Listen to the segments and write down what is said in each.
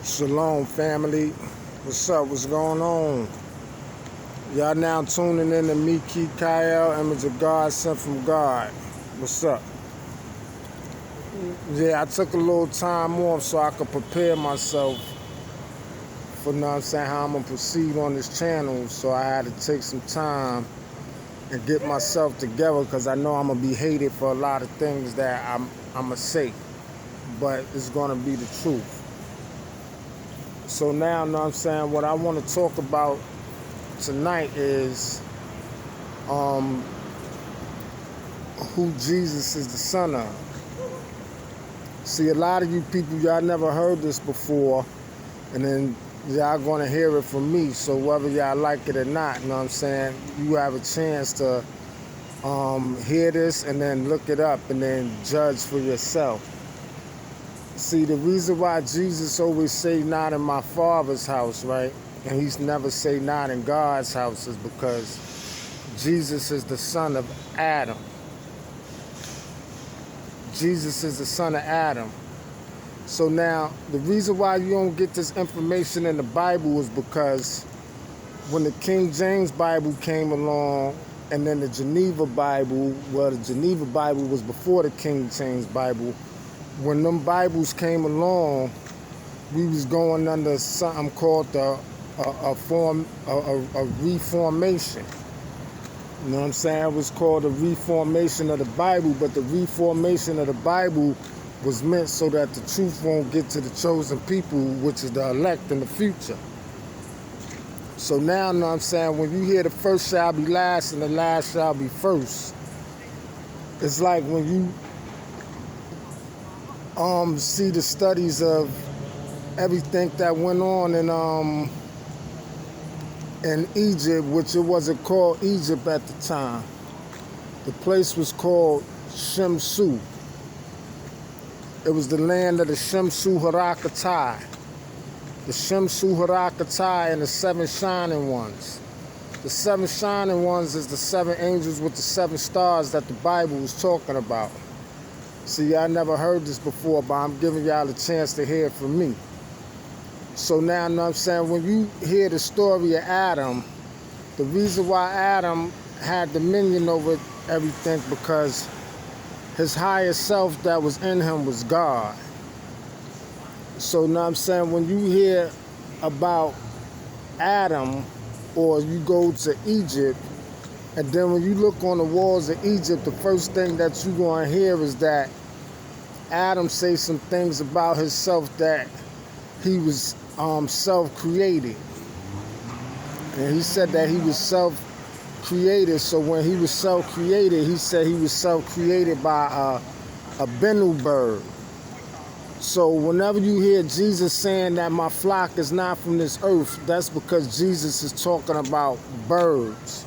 Shalom, family. What's up? What's going on? Y'all now tuning in to me, Keith Kyle, image of God, sent from God. What's up? Yeah, I took a little time off so I could prepare myself for, how I'm going to proceed on this channel. So I had to take some time and get myself together because I know I'm going to be hated for a lot of things that I'm going to say. But it's going to be the truth. So now, what I want to talk about tonight is who Jesus is the son of. See, a lot of you people, y'all never heard this before, and then y'all going to hear it from me. So whether y'all like it or not, you have a chance to hear this and then look it up and then judge for yourself. See, the reason why Jesus always say not in my Father's house, right? And he's never say not in God's house is because Jesus is the son of Adam. Jesus is the son of Adam. So now, the reason why you don't get this information in the Bible is because when the King James Bible came along and then the Geneva Bible, well, the Geneva Bible was before the King James Bible. When them Bibles came along, we was going under something called a reformation. You know what I'm saying? It was called a reformation of the Bible, but the reformation of the Bible was meant so that the truth won't get to the chosen people, which is the elect in the future. So now, when you hear the first shall be last and the last shall be first, it's like when you see the studies of everything that went on in Egypt, which it wasn't called Egypt at the time. The place was called SHU. It was the land of the Shamsu Harakatai. The Shamsu Harakatai and the seven shining ones. The seven shining ones is the seven angels with the seven stars that the Bible was talking about. See, I never heard this before, but I'm giving y'all a chance to hear it from me. So now, when you hear the story of Adam, the reason why Adam had dominion over everything because his higher self that was in him was God. So when you hear about Adam or you go to Egypt, and then when you look on the walls of Egypt, the first thing that you're going to hear is that Adam say some things about himself that he was self-created. And he said that he was self-created. So when he was self-created, he said he was self-created by a Bennu bird. So whenever you hear Jesus saying that my flock is not from this earth, that's because Jesus is talking about birds.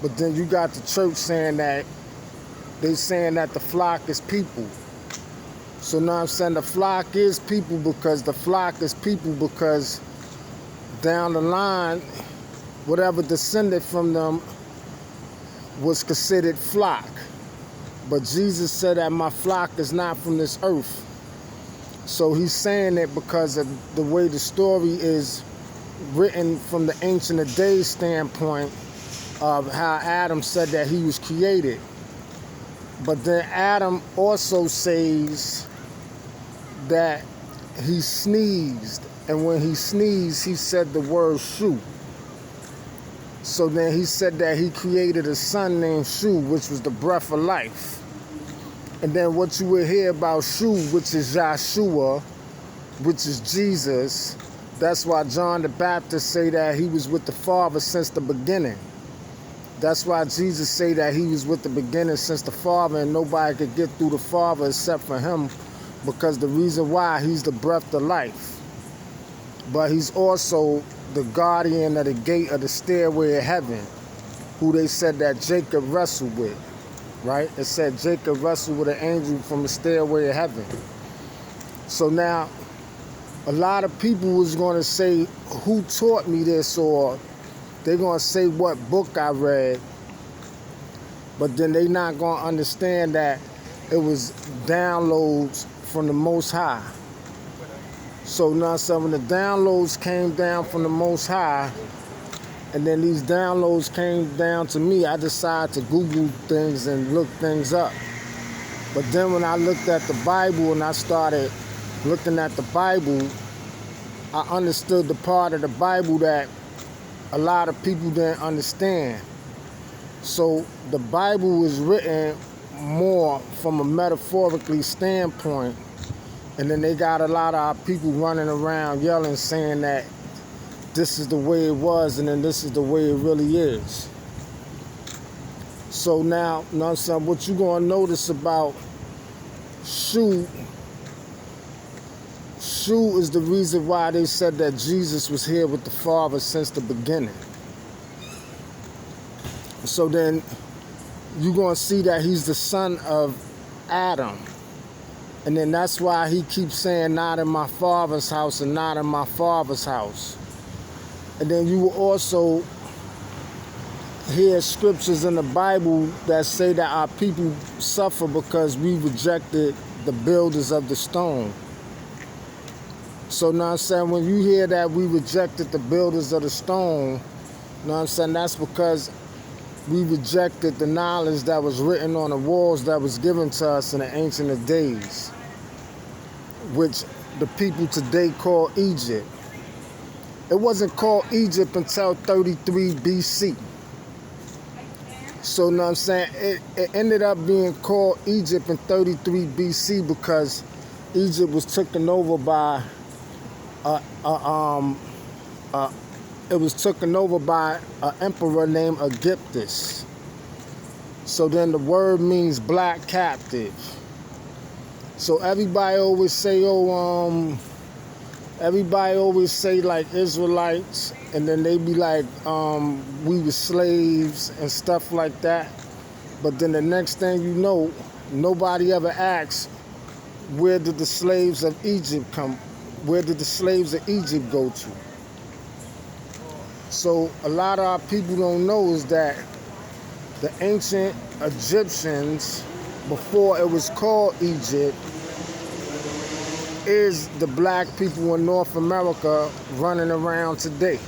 But then you got the church saying that they saying that the flock is people. So the flock is people because down the line, whatever descended from them was considered flock. But Jesus said that my flock is not from this earth. So he's saying it because of the way the story is written from the Ancient of Days standpoint of how Adam said that he was created. But then Adam also says that he sneezed, and when he sneezed, he said the word SHU. So then he said that he created a son named SHU, which was the breath of life. And then what you will hear about SHU, which is Yashua, which is Jesus, that's why John the Baptist say that he was with the Father since the beginning. That's why Jesus say that he was with the beginning since the Father, and nobody could get through the Father except for him, because the reason why, he's the breath of life. But he's also the guardian of the gate of the stairway of heaven, who they said that Jacob wrestled with, right? It said Jacob wrestled with an angel from the stairway of heaven. So now, a lot of people was going to say, who taught me this? Or they're going to say what book I read. But then they not going to understand that it was downloads from the Most High. So now, so when the downloads came down from the Most High, and then these downloads came down to me, I decided to Google things and look things up. But then when I looked at the Bible and I started looking at the Bible, I understood the part of the Bible that a lot of people didn't understand. So the Bible is written more from a metaphorically standpoint, and then they got a lot of our people running around yelling, saying that this is the way it was, and then this is the way it really is. So now, you know what I'm saying, what you gonna notice about SHU is the reason why they said that Jesus was here with the Father since the beginning. So then you're gonna see that he's the son of Adam. And then that's why he keeps saying, not in my Father's house and not in my Father's house. And then you will also hear scriptures in the Bible that say that our people suffer because we rejected the builders of the stone. So now I'm saying, when you hear that we rejected the builders of the stone, you know what I'm saying, that's because we rejected the knowledge that was written on the walls that was given to us in the ancient days, which the people today call Egypt. It wasn't called Egypt until 33 BC. So, you know what I'm saying, it ended up being called Egypt in 33 BC because Egypt was taken over by it was taken over by an emperor named Aegyptus. So then the word means black captive. So everybody always say, everybody always say like Israelites, and then they be like, we were slaves and stuff like that. But then the next thing you know, nobody ever asks, where did the slaves of Egypt come? Where did the slaves of Egypt go to? So a lot of our people don't know is that the ancient Egyptians, before it was called Egypt, is the black people in North America running around today.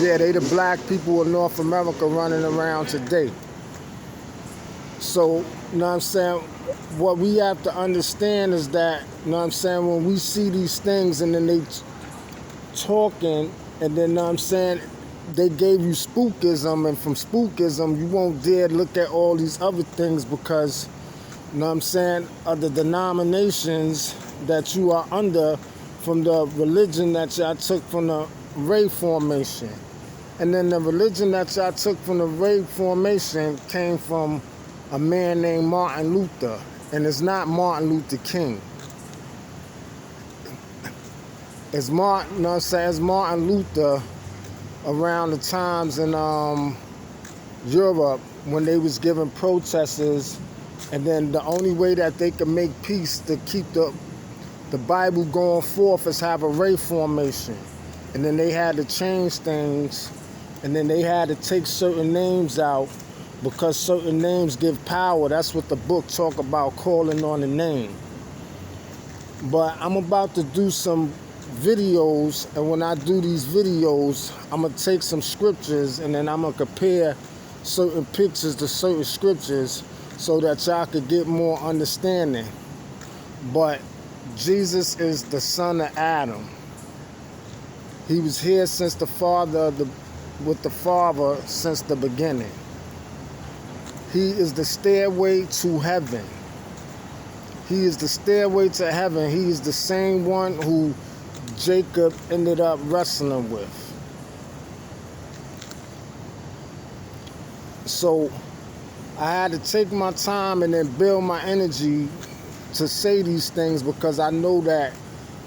Yeah, they the black people in North America running around today. So, you know what I'm saying, what we have to understand is that, you know what I'm saying, when we see these things and then they talking, and then, you know what I'm saying, they gave you spookism, and from spookism you won't dare look at all these other things because, you know what I'm saying, of the denominations that you are under from the religion that y'all took from the Ray Formation. And then the religion that y'all took from the Ray Formation came from a man named Martin Luther, and it's not Martin Luther King. It's Martin, you know what I'm saying, it's Martin Luther around the times in Europe when they was giving protesters, and then the only way that they could make peace to keep the Bible going forth is have a Ray Formation. And then they had to change things, and then they had to take certain names out because certain names give power. That's what the book talk about, calling on the name. But I'm about to do some videos, and when I do these videos, I'm gonna take some scriptures and then I'm gonna compare certain pictures to certain scriptures so that y'all could get more understanding. But Jesus is the son of Adam. He was here since the Father, with the Father since the beginning. He is the stairway to heaven. He is the stairway to heaven. He is the same one who Jacob ended up wrestling with. So I had to take my time and then build my energy to say these things because I know that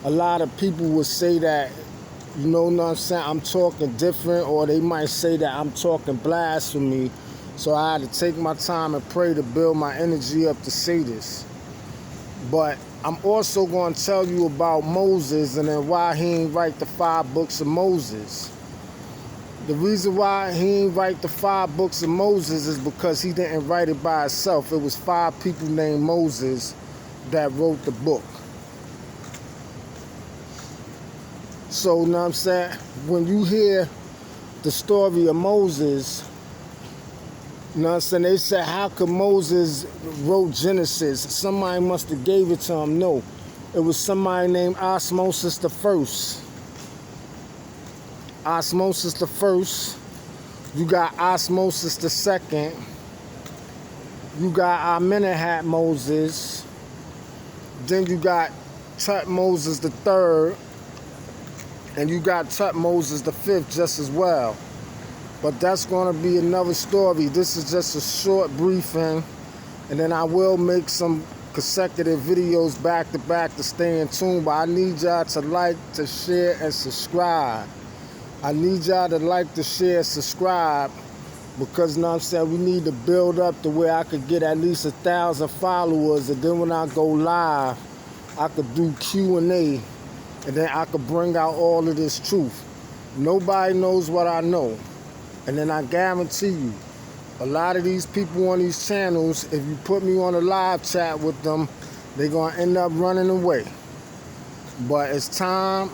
a lot of people would say that, you know what I'm saying, I'm talking different, or they might say that I'm talking blasphemy. So I had to take my time and pray to build my energy up to say this. But I'm also going to tell you about Moses and then why he ain't write the 5 books of Moses. The reason why he ain't write the 5 books of Moses is because he didn't write it by himself. It was 5 people named Moses that wrote the book. So, you know what I'm saying? When you hear the story of Moses, you know what I'm saying? They said, how could Moses wrote Genesis? Somebody must have gave it to him. No, it was somebody named Osmosis the First. Osmosis the First. You got Osmosis the Second. You got Amenemhat Moses. Then you got Tutmosis the Third. And you got Tutmosis the Fifth just as well. But that's going to be another story. This is just a short briefing. And then I will make some consecutive videos back to back to stay in tune. But I need y'all to like, to share, and subscribe. I need y'all to like, to share, subscribe. Because, you know what I'm saying, we need to build up to where I could get at least 1,000 followers. And then when I go live, I could do Q&A. And then I could bring out all of this truth. Nobody knows what I know. And then I guarantee you, a lot of these people on these channels, if you put me on a live chat with them, they're going to end up running away. But it's time.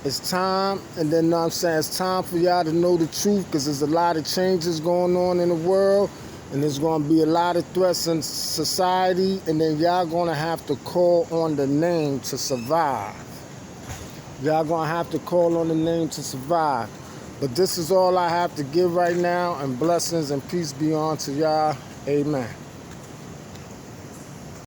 It's time. And then, you know what I'm saying, it's time for y'all to know the truth, because there's a lot of changes going on in the world. And there's going to be a lot of threats in society. And then y'all going to have to call on the name to survive. Y'all going to have to call on the name to survive. But this is all I have to give right now. And blessings and peace be on to y'all. Amen.